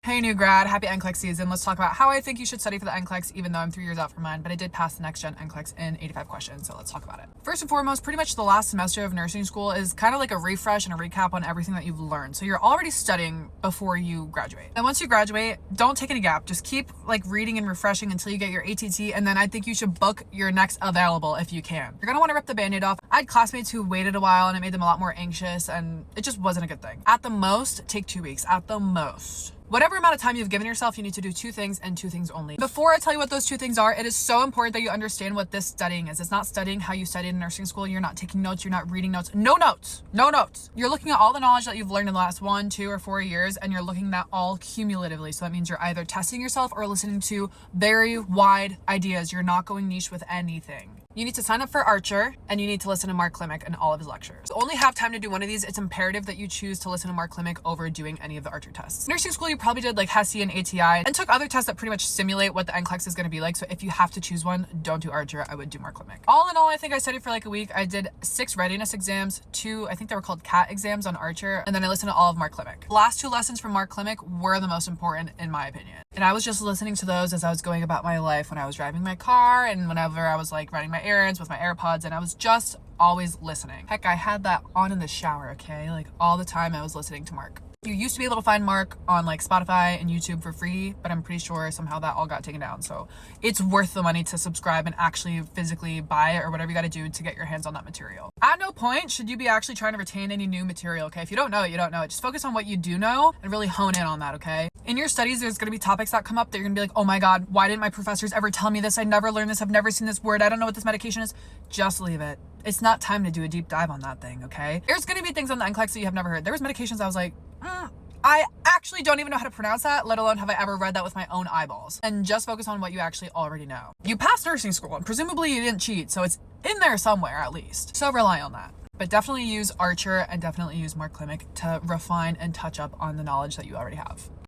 Hey new grad, happy NCLEX season. Let's talk about how I think you should study for the NCLEX, even though I'm 3 years out from mine, but I did pass the next gen NCLEX in 85 questions, so let's talk about it. First and foremost, pretty much the last semester of nursing school is kind of like a refresh and a recap on everything that you've learned. So you're already studying before you graduate. And once you graduate, don't take any gap. Just keep like reading and refreshing until you get your ATT, and then I think you should book your next available if you can. You're gonna want to rip the band-aid off. I had classmates who waited a while and it made them a lot more anxious, and it just wasn't a good thing. At the most, take 2 weeks. At the most. Whatever amount of time you've given yourself, you need to do 2 things and 2 things only. Before I tell you what those 2 things are, it is so important that you understand what this studying is. It's not studying how you studied in nursing school. You're not taking notes. You're not reading notes. No notes. No notes. You're looking at all the knowledge that you've learned in the last 1, 2, or 4 years, and you're looking at that all cumulatively. So that means you're either testing yourself or listening to very wide ideas. You're not going niche with anything. You need to sign up for Archer, and you need to listen to Mark Klimek and all of his lectures. To only have time to do one of these, it's imperative that you choose to listen to Mark Klimek over doing any of the Archer tests. Nursing school, you probably did like HESI and ATI and took other tests that pretty much simulate what the NCLEX is going to be like. So if you have to choose one, don't do Archer. I would do Mark Klimek. All in all, I think I studied for like a week. I did 6 readiness exams, 2, I think they were called CAT exams on Archer, and then I listened to all of Mark Klimek. The last 2 lessons from Mark Klimek were the most important in my opinion. And I was just listening to those as I was going about my life when I was driving my car and whenever I was like running my errands with my AirPods, and I was just always listening. Heck, I had that on in the shower, okay? Like all the time I was listening to Mark. You used to be able to find Mark on like Spotify and YouTube for free, but I'm pretty sure somehow that all got taken down. So it's worth the money to subscribe and actually physically buy it or whatever you got to do to get your hands on that material. At no point should you be actually trying to retain any new material, okay? If you don't know it, you don't know it. Just focus on what you do know and really hone in on that, okay? In your studies, there's going to be topics that come up that you're going to be like, oh my God, why didn't my professors ever tell me this? I never learned this. I've never seen this word. I don't know what this medication is. Just leave it. It's not time to do a deep dive on that thing, okay? There's going to be things on the NCLEX that you have never heard. There was medications I was like, I actually don't even know how to pronounce that, let alone have I ever read that with my own eyeballs. And just focus on what you actually already know. You passed nursing school and presumably you didn't cheat, so it's in there somewhere at least. So rely on that. But definitely use Archer and definitely use Mark Klimek to refine and touch up on the knowledge that you already have.